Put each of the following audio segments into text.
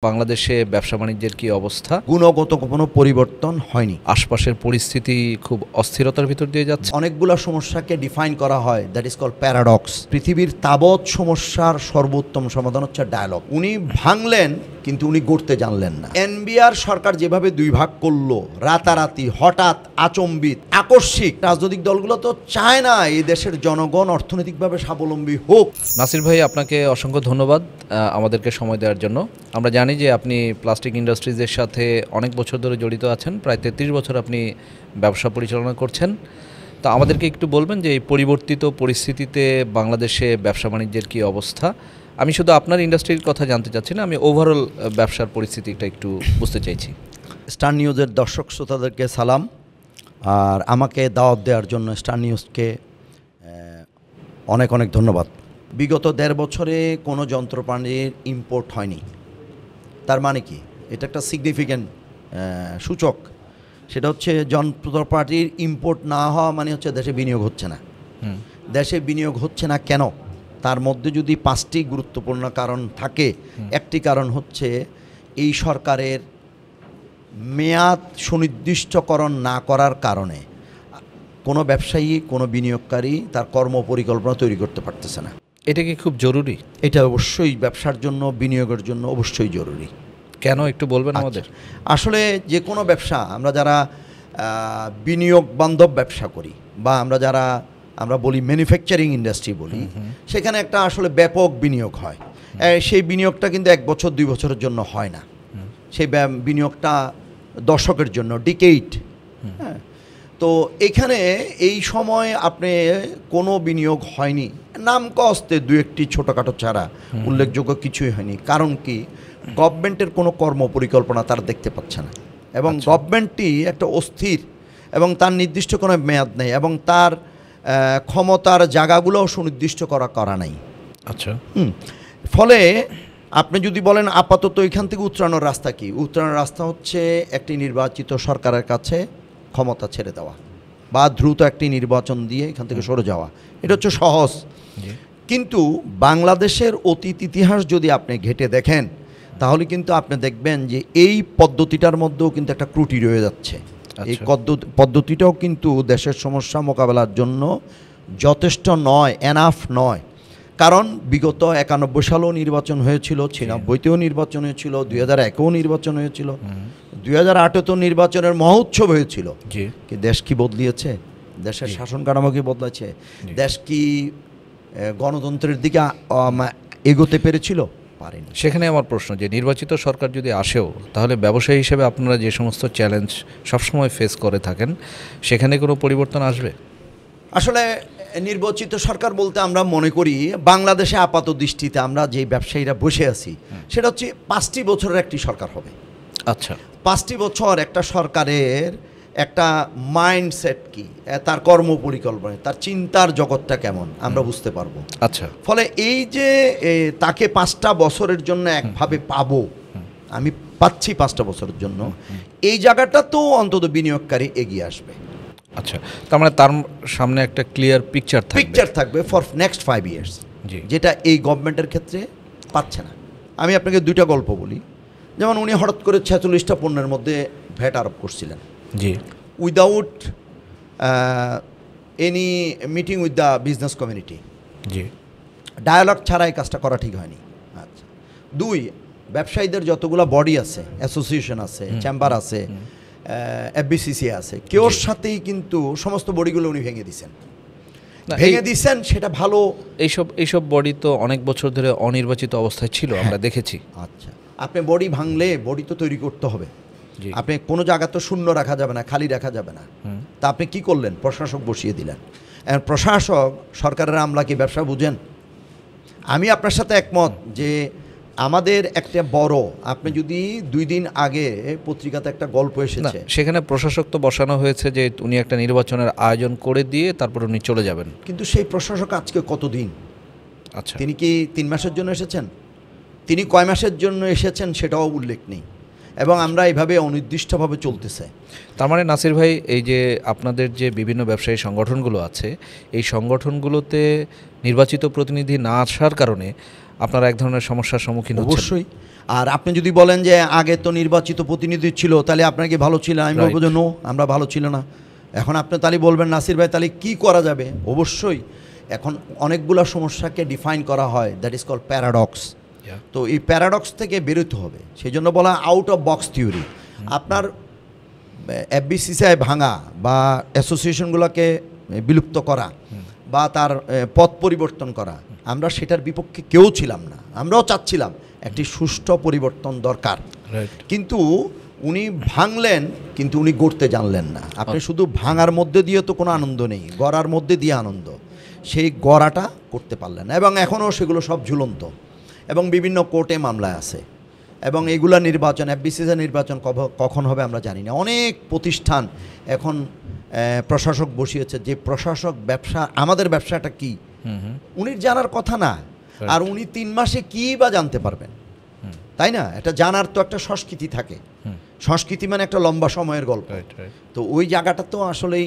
বাংলাদেশে ব্যবসা বাণিজ্যের কি অবস্থা? গুণগত কোনো পরিবর্তন হয়নি। আশপাশের পরিস্থিতি খুব অস্থিরতার ভিতর দিয়ে যাচ্ছে। অনেকগুলো সমস্যাকে ডিফাইন করা হয়, দ্যাট ইজ কল্ড প্যারাডক্স। পৃথিবীর তাবৎ সমস্যার সর্বোত্তম সমাধান হচ্ছে ডায়ালগ। উনি ভাঙলেন কিন্তু উনি গড়তে জানলেন না। এনবিআর সরকার যেভাবে দুই ভাগ করলো, রাতারাতি হঠাৎ আচম্বিত আকস্মিক, রাজনৈতিক দলগুলো তো চায় না এই দেশের জনগণ অর্থনৈতিকভাবে স্বাবলম্বী হোক। নাসির ভাই, আপনাকে অসংখ্য ধন্যবাদ আমাদেরকে সময় দেওয়ার জন্য। আমরা জানি যে আপনি প্লাস্টিক ইন্ডাস্ট্রিজের সাথে অনেক বছর ধরে জড়িত আছেন, প্রায় 33 বছর আপনি ব্যবসা পরিচালনা করছেন। তো আমাদেরকে একটু বলবেন যে এই পরিবর্তিত পরিস্থিতিতে বাংলাদেশে ব্যবসা বাণিজ্যের কী অবস্থা? আমি শুধু আপনার ইন্ডাস্ট্রির কথা জানতে চাচ্ছি না, আমি ওভারঅল ব্যবসার পরিস্থিতিটা একটু বুঝতে চাইছি। স্টার নিউজের দর্শক শ্রোতাদেরকে সালাম, আর আমাকে দাওয়াত দেওয়ার জন্য স্টার নিউজকে অনেক অনেক ধন্যবাদ। বিগত 1.5 বছরে কোনো যন্ত্রপাতির ইম্পোর্ট হয়নি। তার মানে কি? এটা একটা সিগনিফিক্যান্ট সূচক। সেটা হচ্ছে যন্ত্রপাতির ইম্পোর্ট না হওয়া মানে হচ্ছে দেশে বিনিয়োগ হচ্ছে না। দেশে বিনিয়োগ হচ্ছে না কেন? তার মধ্যে যদি 5টি গুরুত্বপূর্ণ কারণ থাকে, একটি কারণ হচ্ছে এই সরকারের মেয়াদ সুনির্দিষ্টকরণ না করার কারণে কোনো ব্যবসায়ী, কোনো বিনিয়োগকারী তার কর্মপরিকল্পনা তৈরি করতে পারতেছে না। এটা কি খুব জরুরি? এটা অবশ্যই ব্যবসার জন্য, বিনিয়োগের জন্য অবশ্যই জরুরি। কেন একটু বলবেন আমাদের? আসলে যে কোনো ব্যবসা, আমরা যারা বিনিয়োগ বান্ধব ব্যবসা করি বা আমরা বলি ম্যানুফ্যাকচারিং ইন্ডাস্ট্রি বলি, সেখানে একটা আসলে ব্যাপক বিনিয়োগ হয়। সেই বিনিয়োগটা কিন্তু 1 বছর 2 বছরের জন্য হয় না। সেই বিনিয়োগটা দশকের জন্য, ডিকেইড। হ্যাঁ, তো এখানে এই সময় আপনি কোনো বিনিয়োগ হয়নি, নাম কস্তে 2-1টি ছোটোখাটো ছাড়া উল্লেখযোগ্য কিছুই হয়নি। কারণ কি? গভর্নমেন্টের কোনো কর্মপরিকল্পনা তারা দেখতে পাচ্ছে না, এবং গভর্নমেন্টটি একটা অস্থির, এবং তার নির্দিষ্ট কোনো মেয়াদ নেই, এবং তার ক্ষমতার জায়গাগুলোও সুনির্দিষ্ট করা নাই। আচ্ছা। ফলে আপনি যদি বলেন আপাতত এখান থেকে উত্তরণের রাস্তা কি? উত্তরণের রাস্তা হচ্ছে একটি নির্বাচিত সরকারের কাছে ক্ষমতা ছেড়ে দেওয়া, বা দ্রুত একটি নির্বাচন দিয়ে এখান থেকে সরে যাওয়া। এটা হচ্ছে সহজ। কিন্তু বাংলাদেশের অতীত ইতিহাস যদি আপনি ঘেঁটে দেখেন, তাহলে কিন্তু আপনি দেখবেন যে এই পদ্ধতিটার মধ্যেও কিন্তু একটা ত্রুটি রয়ে যাচ্ছে। এই পদ্ধতিটাও কিন্তু দেশের সমস্যা মোকাবেলার জন্য যথেষ্ট নয়, এনাফ নয়। কারণ বিগত 91 সালেও নির্বাচন হয়েছিল, 96তেও নির্বাচন হয়েছিল, 2001এও নির্বাচন হয়েছিল, 2008-এ নির্বাচনের মহোৎসব হয়েছিল। কি দেশ কি বদলিয়েছে? দেশের শাসন কাঠামো কি বদলাচ্ছে? দেশ কি গণতন্ত্রের দিকে এগোতে পেরেছিল? পারেনি। সেখানে আমার প্রশ্ন, যে নির্বাচিত সরকার যদি আসেও, তাহলে ব্যবসায়ী হিসেবে আপনারা যে সমস্ত চ্যালেঞ্জ সবসময় ফেস করে থাকেন, সেখানে কোনো পরিবর্তন আসবে? আসলে নির্বাচিত সরকার বলতে আমরা মনে করি বাংলাদেশে আপাত দৃষ্টিতে আমরা যে ব্যবসায়ীরা বসে আছি, সেটা হচ্ছে 5টি বছরের একটি সরকার হবে। আচ্ছা, 5টি বছর একটা সরকারের একটা মাইন্ডসেট কি, তার কর্মপরিকল্পনা, তার চিন্তার জগৎটা কেমন আমরা বুঝতে পারবো। আচ্ছা। ফলে এই যে তাকে 5টা বছরের জন্য একভাবে পাবো, আমি পাচ্ছি 5টা বছরের জন্য, এই জায়গাটা তো অন্তত বিনিয়োগকারী এগিয়ে আসবে। আচ্ছা, তার মানে তার সামনে একটা ক্লিয়ার পিকচার থাকবে ফর নেক্সট 5 ইয়ার্স, যেটা এই গভর্নমেন্টের ক্ষেত্রে পাচ্ছে না। আমি আপনাকে 2টা গল্প বলি। যেমন উনি হঠাৎ করে 46টা পণ্যের মধ্যে ভ্যাট আরোপ করছিলেন, without any meeting with the business community. Dialogue ছাড়া এই কাজটা করা ঠিক হয়নি। আচ্ছা। 2, ব্যবসায়ীদের যতগুলো বডি আছে, অ্যাসোসিয়েশন আছে, চেম্বার আছে, এফবিসিসি আছে, কেউর সাথেই কিন্তু সমস্ত বডিগুলো উনি ভেঙে দিচ্ছেন। সেটা ভালো। এইসব বডি তো অনেক বছর ধরে অনির্বাচিত অবস্থায় ছিল, আমরা দেখেছি। আচ্ছা, আপনি বডি ভাঙলে বডি তো তৈরি করতে হবে। আপনি কোনো জায়গা তো শূন্য রাখা যাবে না, খালি রাখা যাবে না। তা আপনি কি করলেন? প্রশাসক বসিয়ে দিলেন। প্রশাসক সরকারের আমলা কি ব্যবসা বুঝেন? আমি আপনার সাথে একমত যে আমাদের একটা বড়, আপনি যদি 2 দিন আগে পত্রিকাতে একটা গল্প এসেছে, সেখানে প্রশাসক তো বসানো হয়েছে যে উনি একটা নির্বাচনের আয়োজন করে দিয়ে তারপর উনি চলে যাবেন। কিন্তু সেই প্রশাসক আজকে কতদিন? আচ্ছা, তিনি কি 3 মাসের জন্য এসেছেন? তিনি কয় মাসের জন্য এসেছেন সেটাও উল্লেখ নেই, এবং আমরা এইভাবে অনির্দিষ্টভাবে চলতেছে। তার মানে নাসির ভাই, এই যে আপনাদের যে বিভিন্ন ব্যবসায়ী সংগঠনগুলো আছে, এই সংগঠনগুলোতে নির্বাচিত প্রতিনিধি না আসার কারণে আপনারা এক ধরনের সমস্যার সম্মুখীন হচ্ছেন। অবশ্যই আর আপনি যদি বলেন যে আগে তো নির্বাচিত প্রতিনিধি ছিল, তাহলে আপনার কি ভালো ছিল? আমি বলবো যে নো, আমরা ভালো ছিল না। এখন আপনি তাহলে বলবেন নাসির ভাই তাহলে কি করা যাবে? অবশ্যই এখন অনেকগুলো সমস্যাকে ডিফাইন করা হয়, দ্যাট ইজ কল প্যারাডক্স। তো এই প্যারাডক্স থেকে বেরোতে হবে, সেই জন্য বলা আউট অফ বক্স থিওরি। আপনার এফবিসিসিআই ভাঙা বা অ্যাসোসিয়েশনগুলোকে বিলুপ্ত করা বা তার পথ পরিবর্তন করা, আমরা সেটার বিপক্ষে কেউ ছিলাম না। আমরাও চাচ্ছিলাম একটি সুষ্ঠু পরিবর্তন দরকার, কিন্তু উনি ভাঙলেন, কিন্তু উনি গড়তে জানলেন না। আপনি শুধু ভাঙার মধ্যে দিয়ে তো কোনো আনন্দ নেই, গড়ার মধ্যে দিয়ে আনন্দ। সেই গড়াটা করতে পারলেন না, এবং এখনও সেগুলো সব ঝুলন্ত এবং বিভিন্ন কোর্টে মামলায় আছে। এবং এগুলা নির্বাচন, এফবিসিসি নির্বাচন কখন হবে আমরা জানি না। অনেক প্রতিষ্ঠান এখন প্রশাসক বসিয়েছে, যে প্রশাসক ব্যবসা, আমাদের ব্যবসাটা কি উনি জানার কথা না। আর উনি 3 মাসে কি বা জানতে পারবেন, তাই না? এটা জানার তো একটা সংস্কৃতি থাকে, সংস্কৃতি মানে একটা লম্বা সময়ের গল্প। তো ওই জায়গাটা তো আসলেই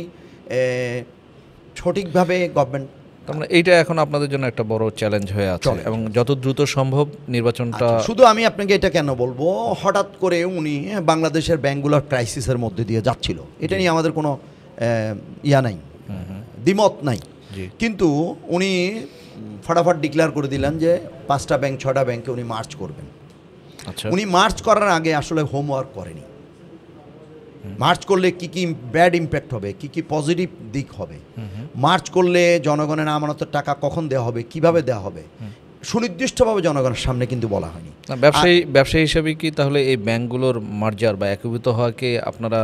সঠিকভাবে গভর্নমেন্ট, তার এইটা এখন আপনাদের জন্য একটা বড় চ্যালেঞ্জ হয়ে আছে, এবং যত দ্রুত সম্ভব নির্বাচনটা। শুধু আমি আপনাকে এটা কেন বলবো, হঠাৎ করে উনি বাংলাদেশের ব্যাংকগুলোর ক্রাইসিসের মধ্যে দিয়ে যাচ্ছিল, এটা নিয়ে আমাদের কোনো ইয়া নাই, দ্বিমত নাই। কিন্তু উনি ফটাফট ডিক্লেয়ার করে দিলেন যে 5টা ব্যাংক 6টা ব্যাংকে উনি মার্চ করবেন। উনি মার্চ করার আগে আসলে হোমওয়ার্ক করেনি। মার্চ করলে কি কি ব্যাড ইম্প্যাক্ট হবে, কি কি পজিটিভ দিক হবে, মার্চ করলে জনগণের আমানতের টাকা কখন দেওয়া হবে, কিভাবে দেওয়া হবে, সুনির্দিষ্টভাবে জনগণের সামনে কিন্তু বলা হয়নি। ব্যবসায়ী হিসেবে কি তাহলে এই ব্যাংকগুলোর মার্জার বা একীভূত হওয়াকে আপনারা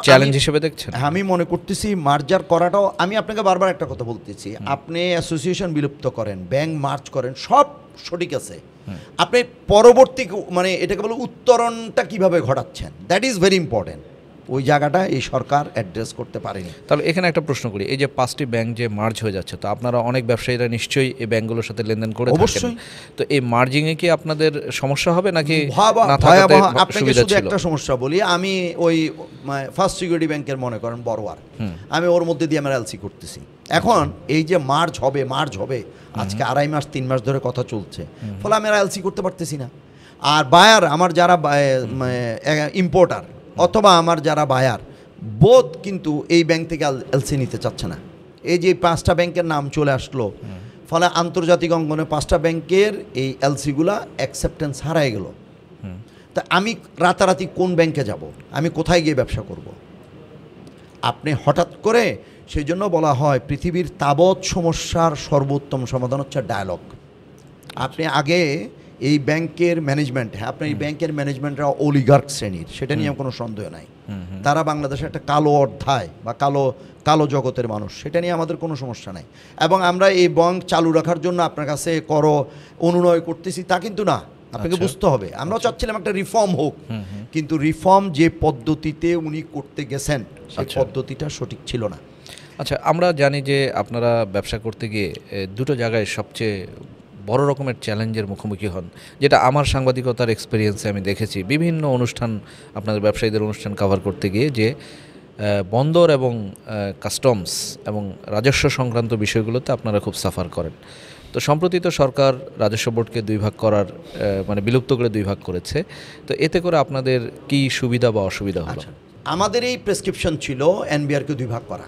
চ্যালেঞ্জ হিসেবে দেখছেন? আমি মনে করতেছি মার্জার করাটাও, আমি আপনাকে বারবার একটা কথা বলতেছি, আপনি অ্যাসোসিয়েশন বিলুপ্ত করেন, ব্যাংক মার্চ করেন, সব সঠিক আছে, আপনি পরবর্তী মানে এটাকে বলে উত্তরণটা কিভাবে ঘটাচ্ছেন, দ্যাট ইজ ভেরি ইম্পর্টেন্ট। ওই জায়গাটা এই সরকার অ্যাড্রেস করতে পারেনি। তাহলে এখানে একটা প্রশ্ন করি, এই যে 5টি ব্যাংক যে মার্জ হয়ে যাচ্ছে, তো আপনারা অনেক ব্যবসায়ীরা নিশ্চয়ই এই ব্যাংকগুলোর সাথে লেনদেন করে অবশ্যই। তো এই মার্জিংয়ে কি আপনাদের সমস্যা হবে নাকি? আপনাকে শুধু একটা সমস্যা বলি, আমি ওই ফার্স্ট সিকিউরিটি ব্যাংকের মনে করেন বড়োয়ার, আমি ওর মধ্যে দিয়ে আমার এলসি করতেছি। এখন এই যে মার্জ হবে আজকে 2.5 মাস 3 মাস ধরে কথা চলছে, ফলে আমি আর এলসি করতে পারতেছি না। আর বায়ার আমার যারা ইম্পোর্টার অথবা আমার যারা বায়ার, বোধ কিন্তু এই ব্যাংক থেকে এলসি নিতে চাচ্ছে না। এই যে 5টা ব্যাংকের নাম চলে আসলো, ফলে আন্তর্জাতিক অঙ্গনে 5টা ব্যাংকের এই এলসিগুলা অ্যাকসেপ্টেন্স হারায় গেল। তা আমি রাতারাতি কোন ব্যাংকে যাব, আমি কোথায় গিয়ে ব্যবসা করব? আপনি হঠাৎ করে, সেই জন্য বলা হয় পৃথিবীর তাবৎ সমস্যার সর্বোত্তম সমাধান হচ্ছে ডায়ালগ। আপনি আগে এই ব্যাংকের ম্যানেজমেন্ট, হ্যাঁ আপনার এই ব্যাংকের ম্যানেজমেন্টরা অলিগার্ক শ্রেণীর, সেটা নিয়ে কোনো সন্দেহ নাই। তারা বাংলাদেশে একটা কালো অধ্যায় বা কালো জগতের মানুষ, সেটা নিয়ে আমাদের কোনো সমস্যা নাই। এবং আমরা এই ব্যাংক চালু রাখার জন্য আপনার কাছে অনুনয় করতেছি তা কিন্তু না, আপনাকে বুঝতে হবে। আমরাও চাচ্ছিলাম একটা রিফর্ম হোক, কিন্তু রিফর্ম যে পদ্ধতিতে উনি করতে গেছেন সেই পদ্ধতিটা সঠিক ছিল না। আচ্ছা, আমরা জানি যে আপনারা ব্যবসা করতে গিয়ে 2টো জায়গায় সবচেয়ে বড় রকমের চ্যালেঞ্জের মুখোমুখি হন, যেটা আমার সাংবাদিকতার এক্সপিরিয়েন্সে আমি দেখেছি বিভিন্ন অনুষ্ঠান, আপনাদের ব্যবসায়ীদের অনুষ্ঠান কভার করতে গিয়ে, যে বন্দর এবং কাস্টমস এবং রাজস্ব সংক্রান্ত বিষয়গুলোতে আপনারা খুব সাফার করেন। তো সম্প্রতি তো সরকার রাজস্ব বোর্ডকে 2 ভাগ করার মানে বিলুপ্ত করে 2 ভাগ করেছে, তো এতে করে আপনাদের কি সুবিধা বা অসুবিধা হলো? আমাদের এই প্রেসক্রিপশন ছিল এনবিআরকে 2 ভাগ করা,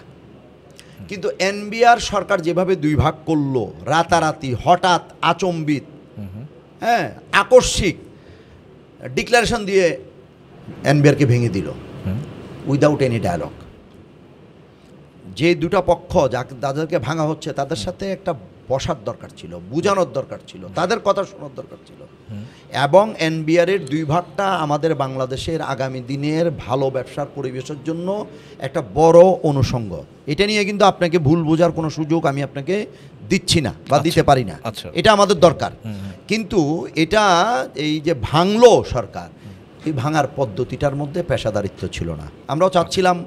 কিন্তু এনবিআর সরকার যেভাবে 2 ভাগ করলো, রাতারাতি হঠাৎ আচম্বিত, হ্যাঁ আকস্মিক ডিক্লারেশন দিয়ে এনবিআরকে ভেঙে দিল উইদাউট এনি ডায়ালগ। যে 2টা পক্ষ যাদেরকে ভাঙা হচ্ছে তাদের সাথে একটা বসার দরকার ছিল, বোঝানোর দরকার ছিল, তাদের কথা শোনার দরকার ছিল। এবং এনবিআরের 2 ভাগটা আমাদের বাংলাদেশের আগামী দিনের ভালো ব্যবসার পরিবেশের জন্য একটা বড় অনুষঙ্গ। এটা নিয়ে কিন্তু আপনাকে ভুল বোঝার কোনো সুযোগ আমি আপনাকে দিচ্ছি না বা দিতে পারি না, এটা আমাদের দরকার। কিন্তু এটা এই যে ভাঙলো সরকার, এই ভাঙার পদ্ধতিটার মধ্যে পেশাদারিত্ব ছিল না। আমরাও চাচ্ছিলাম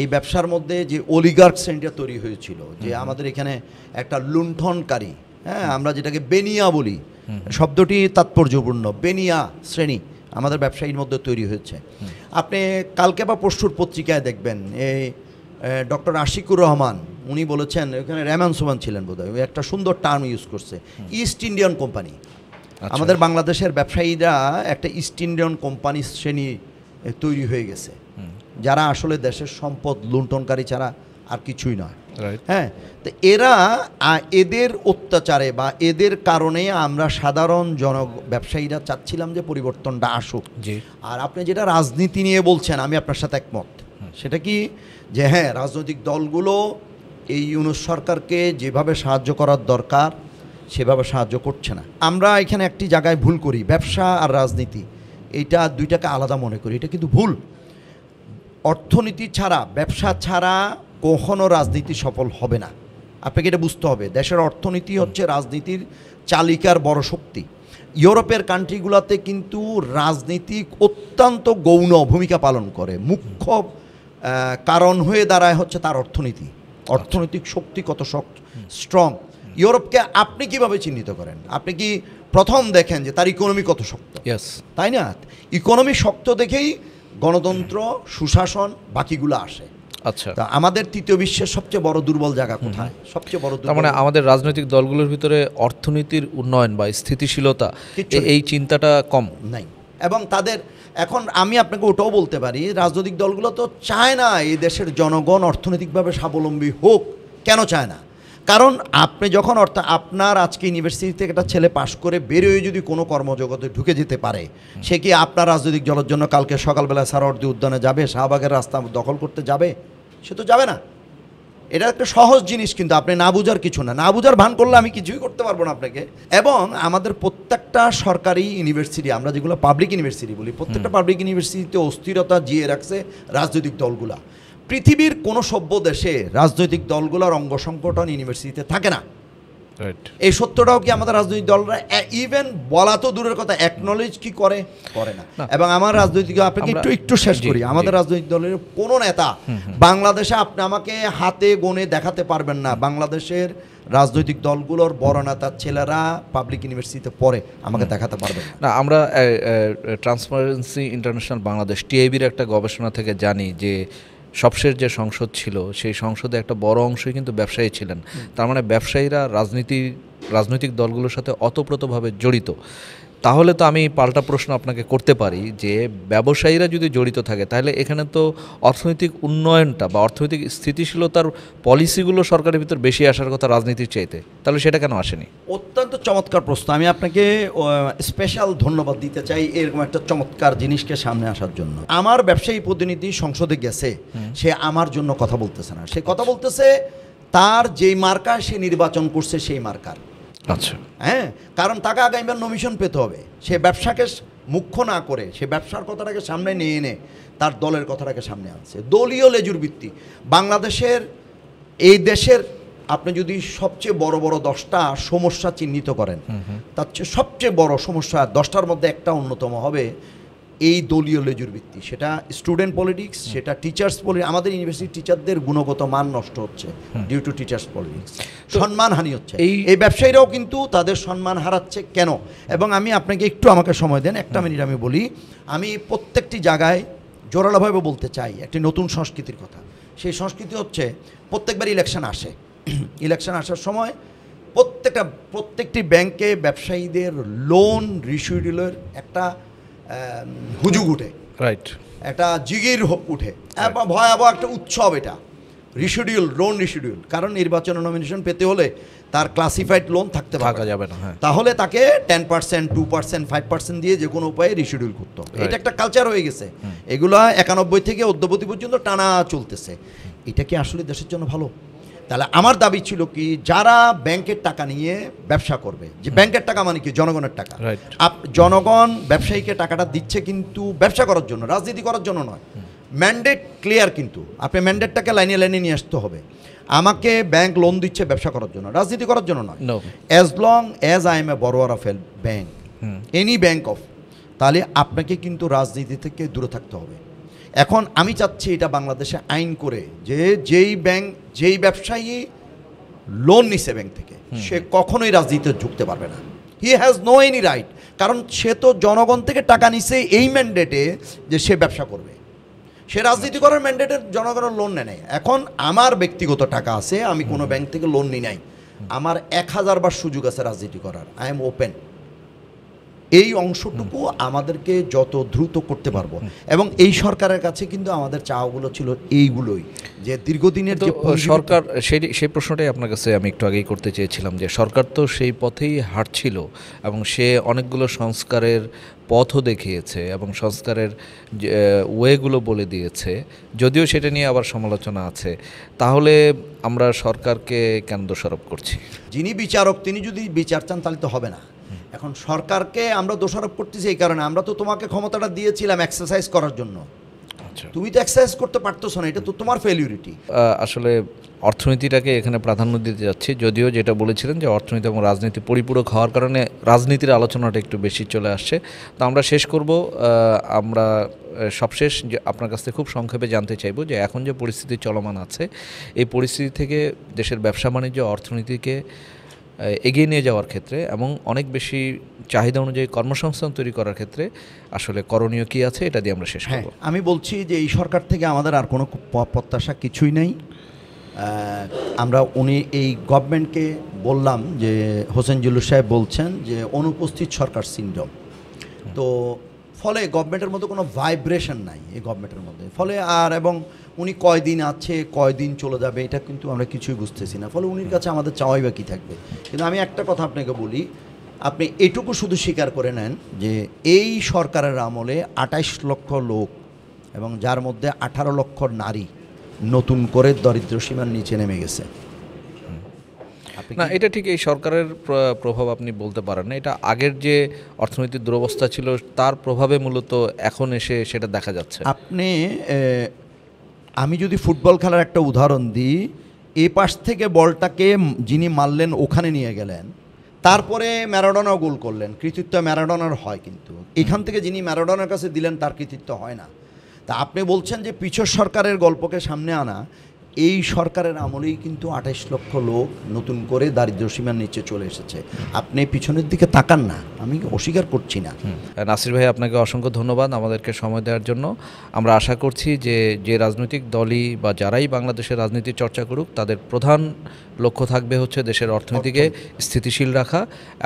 এই ব্যবসার মধ্যে যে অলিগার্ক শ্রেণীটা তৈরি হয়েছিল, যে আমাদের এখানে একটা লুণ্ঠনকারী, হ্যাঁ আমরা যেটাকে বেনিয়া বলি, শব্দটি তাৎপর্যপূর্ণ, বেনিয়া শ্রেণী আমাদের ব্যবসায়ীর মধ্যে তৈরি হয়েছে। আপনি কালকে বা পরশুর পত্রিকায় দেখবেন এই ডক্টর আশিকুর রহমান উনি বলেছেন, এখানে রেমান সোমান ছিলেন বোধহয়, একটা সুন্দর টার্ম ইউজ করছে, ইস্ট ইন্ডিয়ান কোম্পানি। আচ্ছা। আমাদের বাংলাদেশের ব্যবসায়ীরা একটা ইস্ট ইন্ডিয়ান কোম্পানি শ্রেণী তৈরি হয়ে গেছে, যারা আসলে দেশের সম্পদ লুণ্ঠনকারী ছাড়া আর কিছুই নয়। রাইট। হ্যাঁ, তো এরা এদের অত্যাচারে বা এদের কারণে আমরা সাধারণ ব্যবসায়ীরা চাচ্ছিলাম যে পরিবর্তনটা আসুক। জি। আর আপনি যেটা রাজনীতি নিয়ে বলছেন, আমি আপনার সাথে একমত। সেটা কি যে হ্যাঁ, রাজনৈতিক দলগুলো এই ইউনূস সরকারকে যেভাবে সাহায্য করার দরকার সেভাবে সাহায্য করছে না। আমরা এখানে একটি জায়গায় ভুল করি, ব্যবসা আর রাজনীতি এইটা দুইটাকে আলাদা মনে করি, এটা কিন্তু ভুল। অর্থনীতি ছাড়া, ব্যবসা ছাড়া কখনো রাজনীতি সফল হবে না। আপনাকে এটা বুঝতে হবে, দেশের অর্থনীতি হচ্ছে রাজনীতির চালিকার বড় শক্তি। ইউরোপের কান্ট্রিগুলোতে কিন্তু রাজনীতিক অত্যন্ত গৌণ ভূমিকা পালন করে, মুখ্য কারণ হয়ে দাঁড়ায় হচ্ছে তার অর্থনীতি। অর্থনৈতিক শক্তি কত স্ট্রং। ইউরোপকে আপনি কিভাবে চিহ্নিত করেন? আপনি কি প্রথম দেখেন যে তার ইকোনমি কত শক্ত, তাই না? ইকোনমি শক্ত দেখেই গণতন্ত্র, সুশাসন, বাকিগুলো আসে। আচ্ছা, তা আমাদের তৃতীয় বিশ্বের সবচেয়ে বড় দুর্বল জায়গা কোথায়? সবচেয়ে বড় তার মানে আমাদের রাজনৈতিক দলগুলোর ভিতরে অর্থনীতির উন্নয়ন বা স্থিতিশীলতা এই চিন্তাটা কম নাই। এবং তাদের এখন আমি আপনাকে ওটাও বলতে পারি, রাজনৈতিক দলগুলো তো চায় না এই দেশের জনগণ অর্থনৈতিকভাবে স্বাবলম্বী হোক। কেন চায় না? কারণ আপনি যখন আপনার আজকে ইউনিভার্সিটি থেকে একটা ছেলে পাশ করে বেরোয় যদি কোনো কর্মজগতে ঢুকে যেতে পারে, সে কি আপনার রাজনৈতিক দলের জন্য কালকে সকালবেলা সারাওয়ার্দী উদ্যানে যাবে, শাহবাগের রাস্তা দখল করতে যাবে? সে তো যাবে না। এটা একটা সহজ জিনিস, কিন্তু আপনি না বুঝার কিছু না, না বুঝার ভান করলে আমি কিছুই করতে পারবো না আপনাকে। এবং আমাদের প্রত্যেকটা সরকারি ইউনিভার্সিটি, আমরা যেগুলো পাবলিক ইউনিভার্সিটি বলি, প্রত্যেকটা পাবলিক ইউনিভার্সিটিতে অস্থিরতা জিয়ে রাখছে রাজনৈতিক দলগুলা। পৃথিবীর কোনো সভ্য দেশে রাজনৈতিক দলগুলোর অঙ্গ সংগঠন ইউনিভার্সিটিতে থাকে না। এই সত্যটাও কি আমাদের রাজনৈতিক দলরা ইভেন বলা তো দূরের কথা, অ্যাকনলেজ কি করে না। এবং আমার রাজনৈতিক, আপনাকে একটু শেষ করি, আমাদের রাজনৈতিক দলের কোনো নেতা বাংলাদেশে আপনি আমাকে হাতে গোনে দেখাতে পারবেন না বাংলাদেশের রাজনৈতিক দলগুলোর বড় নেতার ছেলেরা পাবলিক ইউনিভার্সিটিতে পড়ে, আমাকে দেখাতে পারবেন না। আমরা ট্রান্সপারেন্সি ইন্টারন্যাশনাল বাংলাদেশ টিআইবির একটা গবেষণা থেকে জানি যে সবশেষ যে সংসদ ছিল সেই সংসদে একটা বড় অংশই কিন্তু ব্যবসায়ী ছিলেন। তার মানে ব্যবসায়ীরা রাজনৈতিক দলগুলোর সাথে ওতপ্রোতভাবে জড়িত। তাহলে তো আমি পাল্টা প্রশ্ন আপনাকে করতে পারি যে ব্যবসায়ীরা যদি জড়িত থাকে তাহলে এখানে তো অর্থনৈতিক উন্নয়নটা বা অর্থনৈতিক স্থিতিশীলতার পলিসিগুলো সরকারের ভিতর বেশি আসার কথা রাজনীতির চাইতে, তাহলে সেটা কেন আসেনি? অত্যন্ত চমৎকার প্রশ্ন। আমি আপনাকে স্পেশাল ধন্যবাদ দিতে চাই এরকম একটা চমৎকার জিনিসকে সামনে আসার জন্য। আমার ব্যবসায়ী প্রতিনিধি সংসদে গেছে, সে আমার জন্য কথা বলতেছে না, সে কথা বলতেছে তার যেই মার্কা সে নির্বাচন করছে সেই মার্কার। আচ্ছা, হ্যাঁ, কারণ তাকে আগামীবার নমিশন পেতে হবে। সে ব্যবসাকে মুখ্য না করে সে ব্যবসার কথাটাকে সামনে নিয়ে এনে তার দলের কথাটাকে সামনে আনছে। দলীয় লেজুর ভিত্তি বাংলাদেশের, এই দেশের আপনি যদি সবচেয়ে বড় বড় 10টা সমস্যা চিহ্নিত করেন, তার চেয়ে সবচেয়ে বড় সমস্যা 10টার মধ্যে একটা অন্যতম হবে এই দলীয় লেজুর ভিত্তি। সেটা স্টুডেন্ট পলিটিক্স, সেটা টিচার্স পলিটিক্স। আমাদের ইউনিভার্সিটি টিচারদের গুণগত মান নষ্ট হচ্ছে ডিউ টু টিচার্স পলিটিক্স, সম্মানহানি হচ্ছে। এই ব্যবসায়ীরাও কিন্তু তাদের সম্মান হারাচ্ছে কেন? এবং আমি আপনাকে একটু আমাকে সময় দেন, একটা মিনিট আমি বলি। আমি প্রত্যেকটি জায়গায় জোরালোভাবে বলতে চাই একটি নতুন সংস্কৃতির কথা। সেই সংস্কৃতি হচ্ছে প্রত্যেকবার ইলেকশন আসে, ইলেকশন আসার সময় প্রত্যেকটি ব্যাংকে ব্যবসায়ীদের লোন রিশিডিউলের একটা হুজুগ উঠে, রাইট, একটা জিগির উঠে, এবং ভয়াবহ একটা উৎসব এটা লোন রিশিডিউল। কারণ নির্বাচনে নমিনেশন পেতে হলে তার ক্লাসিফাইড লোন থাকতে যাবে না, তাহলে তাকে 10%, 2%, 5% দিয়ে যে কোনো উপায়ে রিশিডিউল করতে হবে। এটা একটা কালচার হয়ে গেছে, এগুলো 91 থেকে অদ্যাবধি পর্যন্ত টানা চলতেছে। এটা কি আসলে দেশের জন্য ভালো? তাহলে আমার দাবি ছিল কি, যারা ব্যাংকের টাকা নিয়ে ব্যবসা করবে, যে ব্যাংকের টাকা মানে কি জনগণের টাকা, জনগণ ব্যবসায়ীকে টাকাটা দিচ্ছে কিন্তু ব্যবসা করার জন্য, রাজনীতি করার জন্য নয়। ম্যান্ডেট ক্লিয়ার, কিন্তু আপনি ম্যান্ডেটটাকে লাইনে নিয়ে আসতে হবে। আমাকে ব্যাংক লোন দিচ্ছে ব্যবসা করার জন্য, রাজনীতি করার জন্য নয়। As long as I M A borrower of A bank, any bank of, তাহলে আপনাকে কিন্তু রাজনীতি থেকে দূরে থাকতে হবে। এখন আমি চাচ্ছি এটা বাংলাদেশে আইন করে যে যেই ব্যবসায়ী লোন নিছে ব্যাংক থেকে, সে কখনোই রাজনীতিতে ঢুকতে পারবে না। He has no any right, কারণ সে তো জনগণ থেকে টাকা নিছে এই ম্যান্ডেটে যে সে ব্যবসা করবে। সে রাজনীতি করার ম্যান্ডেটের জনগণের লোন নেয়। এখন আমার ব্যক্তিগত টাকা আছে, আমি কোনো ব্যাংক থেকে লোন নিই নাই, আমার 1000 বার সুযোগ আছে রাজনীতি করার। আই এম ওপেন, এই অংশটুকু আমাদেরকে যত দ্রুত করতে পারবো, এবং এই সরকারের কাছে কিন্তু আমাদের চাওয়াগুলো ছিল এইগুলোই, যে দীর্ঘদিনের যে সরকার সেই প্রশ্নটাই আপনার কাছে আমি একটু আগেই করতে চেয়েছিলাম, যে সরকার তো সেই পথেই হাঁটছিল এবং সে অনেকগুলো সংস্কারের পথও দেখিয়েছে এবং সংস্কারের ওয়েগুলো বলে দিয়েছে, যদিও সেটা নিয়ে আবার সমালোচনা আছে। তাহলে আমরা সরকারকে কেন দোষারোপ করছি? যিনি বিচারক তিনি যদি বিচার চান তাহলে তো হবে না। এখন সরকারকে আমরা দোষারোপ করতেছি এই কারণে, আমরা তো তোমাকে ক্ষমতাটা দিয়েছিলাম এক্সারসাইজ করার জন্য, তুমি তো এক্সারসাইজ করতে পারতেছো না, এটা তো তোমার ফেলিউরিটি। আসলে অর্থনীতিটাকে এখানে প্রাধান্য দিতে যাচ্ছি, যদিও যেটা বলেছিলেন যে অর্থনীতি এবং রাজনীতি পরিপূরক হওয়ার কারণে রাজনীতির আলোচনাটা একটু বেশি চলে আসছে। তো আমরা শেষ করব, আমরা সবশেষ যে আপনার কাছ থেকে খুব সংক্ষেপে জানতে চাইব যে এখন যে পরিস্থিতি চলমান আছে, এই পরিস্থিতি থেকে দেশের ব্যবসা বাণিজ্য অর্থনীতিকে এগিয়ে নিয়ে যাওয়ার ক্ষেত্রে এবং অনেক বেশি চাহিদা অনুযায়ী কর্মসংস্থান তৈরি করার ক্ষেত্রে আসলে করণীয় কী আছে, এটা দিয়ে আমরা শেষ করব। আমি বলছি যে এই সরকার থেকে আমাদের আর কোনো প্রত্যাশা কিছুই নেই। আমরা এই গভর্নমেন্টকে বললাম যে হোসেন জিল্লুর সাহেব বলছেন যে অনুপস্থিত সরকার সিনড্রোম, তো ফলে গভর্নমেন্টের মধ্যে কোনো ভাইব্রেশন নাই এই গভর্নমেন্টের মধ্যে, ফলে আর এবং উনি কয়দিন আছে কয়দিন চলে যাবে এটা কিন্তু আমরা কিছুই বুঝতেছি না, ফলে উনির কাছে আমাদের চাওয়াই বা কী থাকবে। কিন্তু আমি একটা কথা আপনাকে বলি, আপনি এটুকু শুধু স্বীকার করে নেন যে এই সরকারের আমলে 28 লক্ষ লোক এবং যার মধ্যে 18 লক্ষ নারী নতুন করে দরিদ্র সীমার নিচে নেমে গেছে। না, এটা ঠিক এই সরকারের প্রভাব আপনি বলতে পারেন না, এটা আগের যে অর্থনৈতিক দুরবস্থা ছিল তার প্রভাবে মূলত এখন এসে সেটা দেখা যাচ্ছে। আমি যদি ফুটবল খেলার একটা উদাহরণ দিই, এ পাশ থেকে বলটাকে যিনি মারলেন ওখানে নিয়ে গেলেন, তারপরে ম্যারাডোনা গোল করলেন, কৃতিত্ব ম্যারাডোনার হয়, কিন্তু এখান থেকে যিনি ম্যারাডোনার কাছে দিলেন তার কৃতিত্ব হয় না। তা আপনি বলছেন যে পিছর সরকারের গল্পকে সামনে আনা, এই সরকারের আমলেই কিন্তু 28 লক্ষ লোক নতুন করে দারিদ্র্য সীমার নিচে চলে এসেছে। আপনি পিছনের দিকে তাকান না, আমি অস্বীকার করছি না। নাসির ভাই, আপনাকে অসংখ্য ধন্যবাদ আমাদেরকে সময় দেওয়ার জন্য। আমরা আশা করছি যে রাজনৈতিক দলই বা যারাই বাংলাদেশের রাজনীতি চর্চা করুক, তাদের প্রধান লক্ষ্য থাকবে হচ্ছে দেশের অর্থনীতিকে স্থিতিশীল রাখা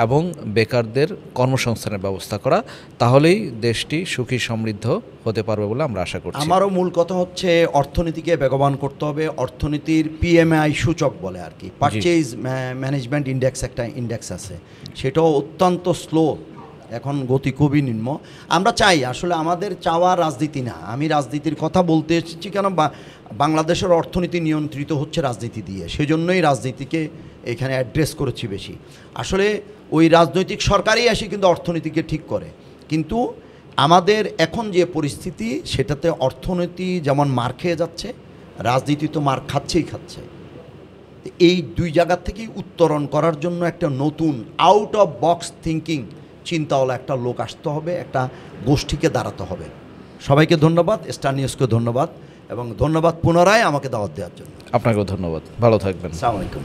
এবং বেকারদের কর্মসংস্থানের ব্যবস্থা করা, তাহলেই দেশটি সুখী সমৃদ্ধ হতে পারবে বলে আমরা আশা করছি। আমারও মূল কথা হচ্ছে অর্থনীতিকে বেগবান করতে হবে। অর্থনীতির PMI সূচক বলে আর কি, পারচেজ ম্যানেজমেন্ট ইন্ডেক্স, একটা ইন্ডেক্স আছে, সেটাও অত্যন্ত স্লো, এখন গতি খুবই নিম্ন। আমরা চাই, আসলে আমাদের চাওয়া রাজনীতি না, আমি রাজনীতির কথা বলতে এসেছি কেন, বাংলাদেশের অর্থনীতি নিয়ন্ত্রিত হচ্ছে রাজনীতি দিয়ে, সেজন্যই রাজনীতিকে এখানে অ্যাড্রেস করেছি বেশি। আসলে ওই রাজনৈতিক সরকারই আসে কিন্তু অর্থনীতিকে ঠিক করে, কিন্তু আমাদের এখন যে পরিস্থিতি সেটাতে অর্থনীতি যেমন মার খেয়ে যাচ্ছে, রাজনীতি তো মার খাচ্ছেই খাচ্ছে। এই দুই জায়গা থেকেই উত্তরণ করার জন্য একটা নতুন আউট অফ বক্স থিঙ্কিং চিন্তাওয়ালা একটা লোক আসতে হবে, একটা গোষ্ঠীকে দাঁড়াতে হবে। সবাইকে ধন্যবাদ, স্টার নিউজকে ধন্যবাদ এবং ধন্যবাদ পুনরায় আমাকে দাওয়াত দেওয়ার জন্য। আপনাকেও ধন্যবাদ, ভালো থাকবেন। আসসালামু আলাইকুম।